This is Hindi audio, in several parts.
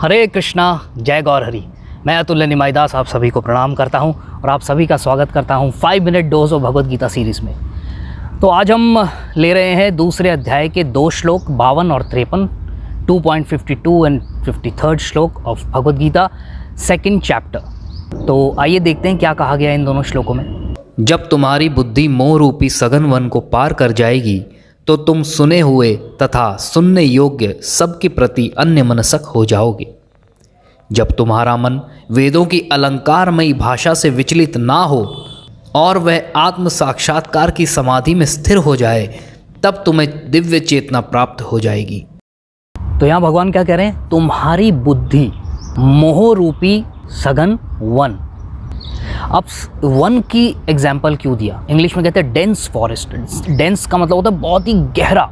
हरे कृष्णा, जय गौर हरि। मैं अतुल्य निमाईदास आप सभी को प्रणाम करता हूं और आप सभी का स्वागत करता हूं 5 minute dose of Bhagavad Gita series में। तो आज हम ले रहे हैं दूसरे अध्याय के 2 श्लोक 52 और 53, 2.52 एंड 53rd श्लोक of Bhagavad Gita second chapter. तो आइए देखते हैं क्या कहा गया इन दोनों श्लोकों में। जब तुम्हारी बुद्धि मोह रूपी सघन वन को पार कर जाएगी तो तुम सुने हुए तथा सुनने योग्य सबके प्रति अन्य मनसक हो जाओगे। जब तुम्हारा मन वेदों की अलंकारमयी भाषा से विचलित ना हो और वह आत्म साक्षात्कार की समाधि में स्थिर हो जाए, तब तुम्हें दिव्य चेतना प्राप्त हो जाएगी। तो यहाँ भगवान क्या कह रहे हैं? तुम्हारी बुद्धि मोह रूपी सघन वन। अब वन की एग्जाम्पल क्यों दिया? इंग्लिश में कहते हैं डेंस फॉरेस्ट। डेंस का मतलब होता है बहुत ही गहरा,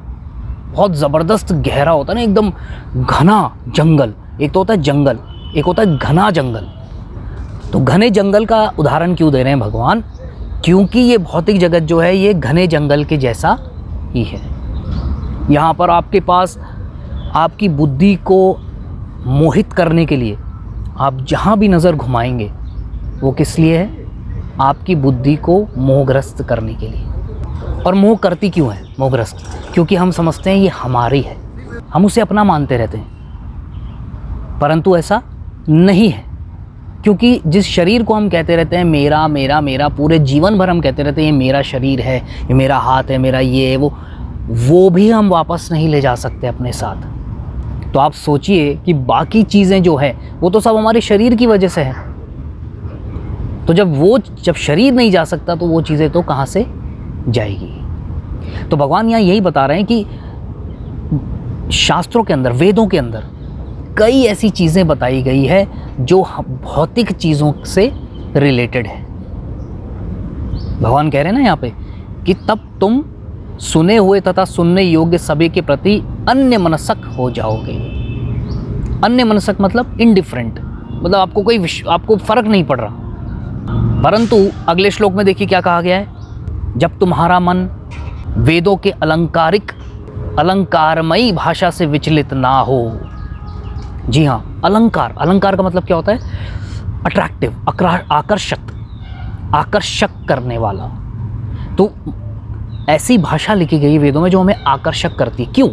बहुत ज़बरदस्त गहरा होता है ना, एकदम घना जंगल। एक तो होता है जंगल, एक होता है घना जंगल। तो घने जंगल का उदाहरण क्यों दे रहे हैं भगवान? क्योंकि ये भौतिक जगत जो है ये घने जंगल के जैसा ही है। यहाँ पर आपके पास आपकी बुद्धि को मोहित करने के लिए आप जहाँ भी नज़र घुमाएंगे वो किस लिए है? आपकी बुद्धि को मोहग्रस्त करने के लिए। और मोह करती क्यों है मोहग्रस्त? क्योंकि हम समझते हैं ये हमारी है, हम उसे अपना मानते रहते हैं, परंतु ऐसा नहीं है। क्योंकि जिस शरीर को हम कहते रहते हैं मेरा मेरा मेरा, पूरे जीवन भर हम कहते रहते हैं ये मेरा शरीर है, ये मेरा हाथ है, मेरा ये है, वो भी हम वापस नहीं ले जा सकते अपने साथ। तो आप सोचिए कि बाकी चीज़ें जो है वो तो सब हमारे शरीर की वजह से है। तो जब शरीर नहीं जा सकता तो वो चीज़ें तो कहाँ से जाएगी? तो भगवान यहाँ यही बता रहे हैं कि शास्त्रों के अंदर, वेदों के अंदर कई ऐसी चीज़ें बताई गई है जो भौतिक चीज़ों से रिलेटेड है। भगवान कह रहे हैं ना यहाँ पे कि तब तुम सुने हुए तथा सुनने योग्य सभी के प्रति अन्य मनसक हो जाओगे। अन्य मनसक मतलब इंडिफरेंट, मतलब आपको फ़र्क नहीं पड़ रहा। परंतु अगले श्लोक में देखिए क्या कहा गया है? जब तुम्हारा मन वेदों के अलंकारमयी भाषा से विचलित ना हो। जी हाँ, अलंकार का मतलब क्या होता है? अट्रैक्टिव, आकर्षक करने वाला। तो ऐसी भाषा लिखी गई वेदों में जो हमें आकर्षक करती है। क्यों?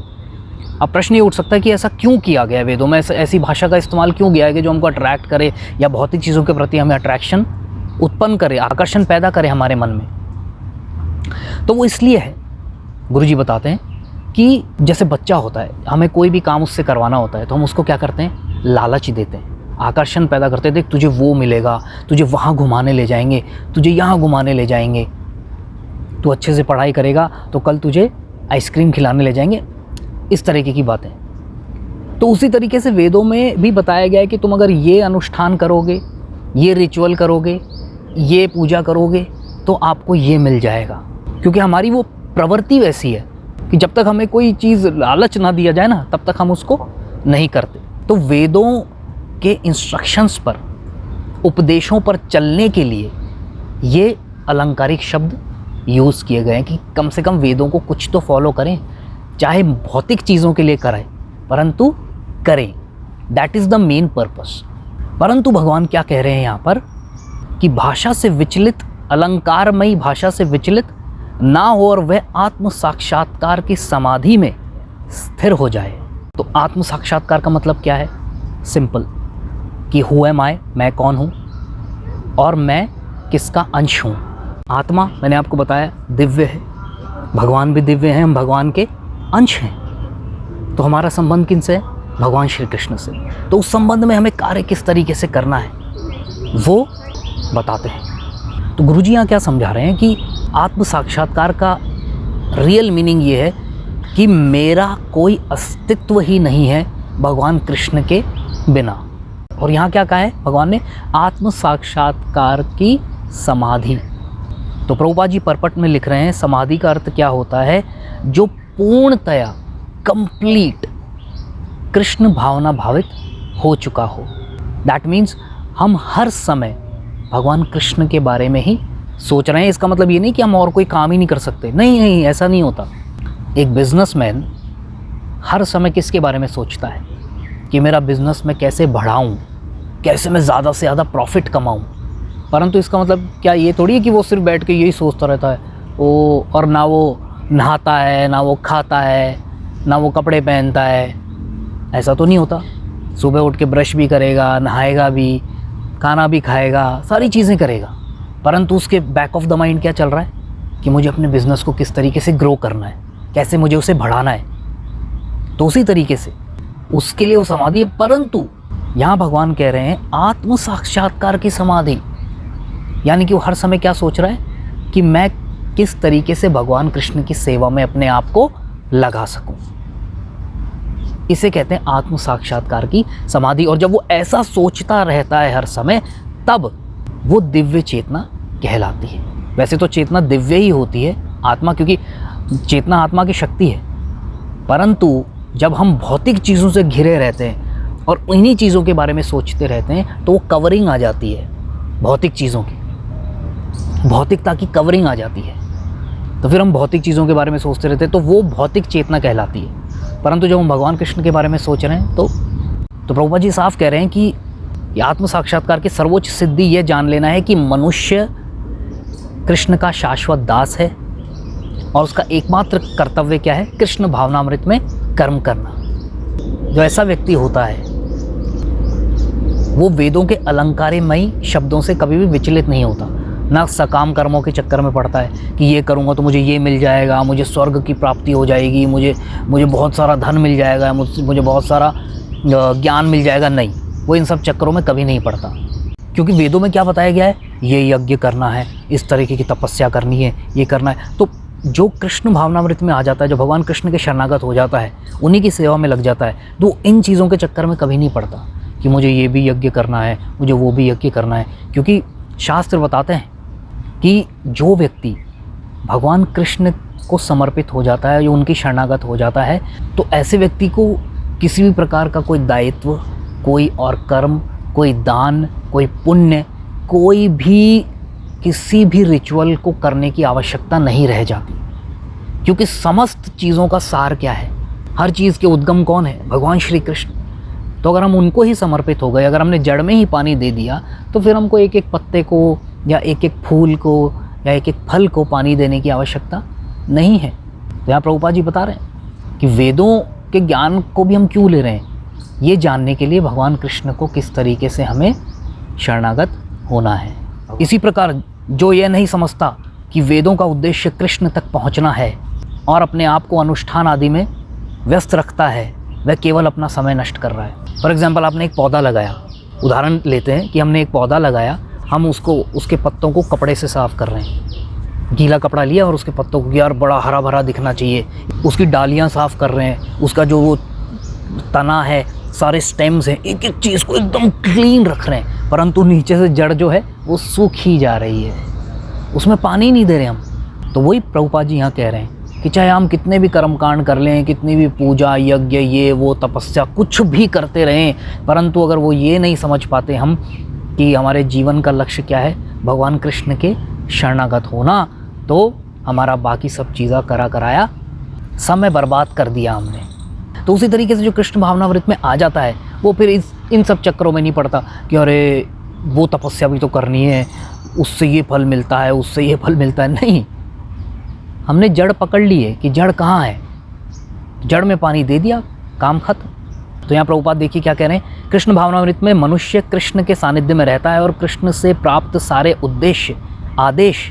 अब प्रश्न ये उठ सकता है कि ऐसा क्यों किया गया वेदों में, ऐसी भाषा का इस्तेमाल क्यों किया है कि जो हमको अट्रैक्ट करे या भौतिक चीज़ों के प्रति हमें अट्रैक्शन उत्पन्न करे, आकर्षण पैदा करे हमारे मन में। तो वो इसलिए है, गुरुजी बताते हैं कि जैसे बच्चा होता है, हमें कोई भी काम उससे करवाना होता है तो हम उसको क्या करते हैं? लालच देते हैं, आकर्षण पैदा करते हैं। देख तुझे वो मिलेगा, तुझे वहाँ घुमाने ले जाएंगे, तुझे यहाँ घुमाने ले जाएंगे, तू अच्छे से पढ़ाई करेगा तो कल तुझे आइसक्रीम खिलाने ले जाएंगे, इस तरीके की बातें। तो उसी तरीके से वेदों में भी बताया गया है कि तुम अगर ये अनुष्ठान करोगे, ये रिचुअल करोगे, ये पूजा करोगे तो आपको ये मिल जाएगा। क्योंकि हमारी वो प्रवृत्ति वैसी है कि जब तक हमें कोई चीज़ लालच ना दिया जाए ना, तब तक हम उसको नहीं करते। तो वेदों के इंस्ट्रक्शंस पर, उपदेशों पर चलने के लिए ये अलंकारिक शब्द यूज़ किए गए हैं कि कम से कम वेदों को कुछ तो फॉलो करें, चाहे भौतिक चीज़ों के लिए करें, परंतु करें। That is the main purpose. परंतु भगवान क्या कह रहे हैं यहाँ पर कि भाषा से विचलित, अलंकारमयी भाषा से विचलित ना हो और वह आत्म साक्षात्कार की समाधि में स्थिर हो जाए। तो आत्म साक्षात्कार का मतलब क्या है? सिंपल, कि हु एम आई, मैं कौन हूँ और मैं किसका अंश हूँ। आत्मा मैंने आपको बताया दिव्य है, भगवान भी दिव्य हैं, हम भगवान के अंश हैं। तो हमारा संबंध किनसे है? भगवान श्री कृष्ण से। तो उस संबंध में हमें कार्य किस तरीके से करना है वो बताते हैं। तो गुरुजी यहाँ क्या समझा रहे हैं कि आत्म साक्षात्कार का रियल मीनिंग ये है कि मेरा कोई अस्तित्व ही नहीं है भगवान कृष्ण के बिना। और यहाँ क्या कहा है भगवान ने? आत्म साक्षात्कार की समाधि। तो प्रभुपाद जी परपट में लिख रहे हैं समाधि का अर्थ क्या होता है? जो पूर्णतया कंप्लीट कृष्ण भावना भावित हो चुका हो। दैट मीन्स हम हर समय भगवान कृष्ण के बारे में ही सोच रहे हैं। इसका मतलब ये नहीं कि हम और कोई काम ही नहीं कर सकते, नहीं, ऐसा नहीं होता। एक बिजनेसमैन हर समय किसके बारे में सोचता है? कि मेरा बिज़नेस मैं कैसे बढ़ाऊँ, कैसे मैं ज़्यादा से ज़्यादा प्रॉफिट कमाऊँ। परंतु इसका मतलब क्या ये थोड़ी है कि वो सिर्फ बैठ के यही सोचता रहता है वो, और ना वो नहाता है, ना वो खाता है, ना वो कपड़े पहनता है। ऐसा तो नहीं होता। सुबह उठ के ब्रश भी करेगा, नहाएगा भी, खाना भी खाएगा, सारी चीज़ें करेगा, परंतु उसके बैक ऑफ द माइंड क्या चल रहा है कि मुझे अपने बिज़नेस को किस तरीके से ग्रो करना है, कैसे मुझे उसे बढ़ाना है। तो उसी तरीके से उसके लिए वो समाधि है। परंतु यहाँ भगवान कह रहे हैं आत्म साक्षात्कार की समाधि, यानी कि वो हर समय क्या सोच रहा है कि मैं किस तरीके से भगवान कृष्ण की सेवा में अपने आप को लगा सकूं। इसे कहते हैं आत्म साक्षात्कार की समाधि। और जब वो ऐसा सोचता रहता है हर समय, तब वो दिव्य चेतना कहलाती है। वैसे तो चेतना दिव्य ही होती है, आत्मा, क्योंकि चेतना आत्मा की शक्ति है। परंतु जब हम भौतिक चीज़ों से घिरे रहते हैं और उन्हीं चीज़ों के बारे में सोचते रहते हैं, तो वो कवरिंग आ जाती है भौतिक चीज़ों की, भौतिकता की कवरिंग आ जाती है। तो फिर हम भौतिक चीज़ों के बारे में सोचते रहते हैं, तो वो भौतिक चेतना कहलाती है। परंतु जब हम भगवान कृष्ण के बारे में सोच रहे हैं, तो प्रभुपाद जी साफ कह रहे हैं कि आत्म साक्षात्कार की सर्वोच्च सिद्धि ये जान लेना है कि मनुष्य कृष्ण का शाश्वत दास है और उसका एकमात्र कर्तव्य क्या है, कृष्ण भावनामृत में कर्म करना। जो ऐसा व्यक्ति होता है वो वेदों के अलंकारमयी शब्दों से कभी भी विचलित नहीं होता, ना सकाम कर्मों के चक्कर में पड़ता है कि ये करूँगा तो मुझे ये मिल जाएगा, मुझे स्वर्ग की प्राप्ति हो जाएगी, मुझे बहुत सारा धन मिल जाएगा, मुझे बहुत सारा ज्ञान मिल जाएगा। नहीं, वो इन सब चक्करों में कभी नहीं पड़ता, क्योंकि वेदों में क्या बताया गया है, ये यज्ञ करना है, इस तरीके की तपस्या करनी है, ये करना है। तो जो कृष्ण भावनामृत में आ जाता है, जो भगवान कृष्ण के शरणागत हो जाता है, उन्हीं की सेवा में लग जाता है, तो इन चीज़ों के चक्कर में कभी नहीं पड़ता कि मुझे ये भी यज्ञ करना है, मुझे वो भी यज्ञ करना है। क्योंकि शास्त्र बताते हैं कि जो व्यक्ति भगवान कृष्ण को समर्पित हो जाता है, जो उनकी शरणागत हो जाता है, तो ऐसे व्यक्ति को किसी भी प्रकार का कोई दायित्व, कोई और कर्म, कोई दान, कोई पुण्य, कोई भी किसी भी रिचुअल को करने की आवश्यकता नहीं रह जाती। क्योंकि समस्त चीज़ों का सार क्या है, हर चीज़ के उद्गम कौन है, भगवान श्री कृष्ण। तो अगर हम उनको ही समर्पित हो गए, अगर हमने जड़ में ही पानी दे दिया, तो फिर हमको एक एक पत्ते को या एक एक फूल को या एक एक फल को पानी देने की आवश्यकता नहीं है। तो यहाँ प्रभुपाद जी बता रहे हैं कि वेदों के ज्ञान को भी हम क्यों ले रहे हैं, ये जानने के लिए भगवान कृष्ण को किस तरीके से हमें शरणागत होना है। इसी प्रकार जो ये नहीं समझता कि वेदों का उद्देश्य कृष्ण तक पहुंचना है और अपने आप को अनुष्ठान आदि में व्यस्त रखता है, वह केवल अपना समय नष्ट कर रहा है। फॉर एग्जाम्पल, आपने एक पौधा लगाया, उदाहरण लेते हैं कि हमने एक पौधा लगाया, हम उसके पत्तों को कपड़े से साफ़ कर रहे हैं, गीला कपड़ा लिया और उसके पत्तों को यार बड़ा हरा भरा दिखना चाहिए, उसकी डालियाँ साफ़ कर रहे हैं, उसका जो वो तना है, सारे स्टेम्स हैं, एक एक चीज़ को एकदम क्लीन रख रहे हैं, परंतु नीचे से जड़ जो है वो सूखी जा रही है, उसमें पानी नहीं दे रहे हम। तो वही प्रभुपाद जी यहाँ कह रहे हैं कि चाहे हम कितने भी कर्मकांड कर लें, कितनी भी पूजा, यज्ञ, ये वो तपस्या कुछ भी करते रहें, परंतु अगर वो ये नहीं समझ पाते हम कि हमारे जीवन का लक्ष्य क्या है, भगवान कृष्ण के शरणागत होना, तो हमारा बाकी सब चीज़ें कराया समय बर्बाद कर दिया हमने। तो उसी तरीके से जो कृष्ण भावनामृत में आ जाता है, वो फिर इन सब चक्करों में नहीं पड़ता कि अरे वो तपस्या भी तो करनी है, उससे ये फल मिलता है, उससे ये फल मिलता है। नहीं, हमने जड़ पकड़ ली है कि जड़ कहाँ है, जड़ में पानी दे दिया, काम खत्म। तो यहाँ प्रभुपाद देखिए क्या कह रहे हैं, कृष्ण भावनामृत में मनुष्य कृष्ण के सानिध्य में रहता है और कृष्ण से प्राप्त सारे उद्देश्य, आदेश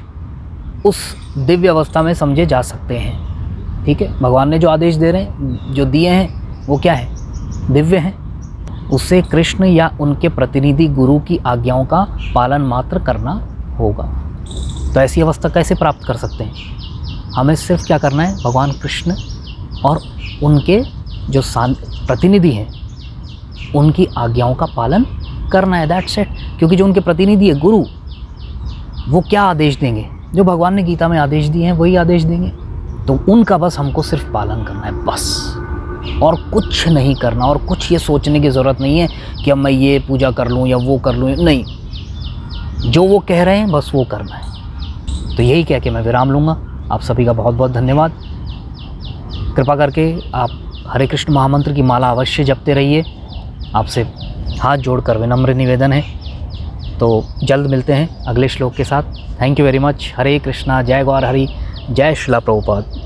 उस दिव्य अवस्था में समझे जा सकते हैं। ठीक है, भगवान ने जो आदेश दे रहे हैं, जो दिए हैं, वो क्या है, दिव्य हैं। उससे कृष्ण या उनके प्रतिनिधि गुरु की आज्ञाओं का पालन मात्र करना होगा। तो ऐसी अवस्था कैसे प्राप्त कर सकते हैं, हमें सिर्फ क्या करना है, भगवान कृष्ण और उनके जो प्रतिनिधि हैं उनकी आज्ञाओं का पालन करना है, दैट्स इट। क्योंकि जो उनके प्रतिनिधि है, गुरु, वो क्या आदेश देंगे, जो भगवान ने गीता में आदेश दिए हैं वही आदेश देंगे। तो उनका बस हमको सिर्फ पालन करना है, बस, और कुछ नहीं करना, और कुछ ये सोचने की ज़रूरत नहीं है कि अब मैं ये पूजा कर लूँ या वो कर लूँ, नहीं, जो वो कह रहे हैं बस वो करना है। तो यही कह के मैं विराम लूँगा। आप सभी का बहुत बहुत धन्यवाद। कृपा करके आप हरे कृष्ण महामंत्र की माला अवश्य जपते रहिए आपसे हाथ जोड़कर विनम्र निवेदन है। तो जल्द मिलते हैं अगले श्लोक के साथ। Thank you very much. Hare Krishna, जय गौर हरि, जय श्रीला प्रभुपाद।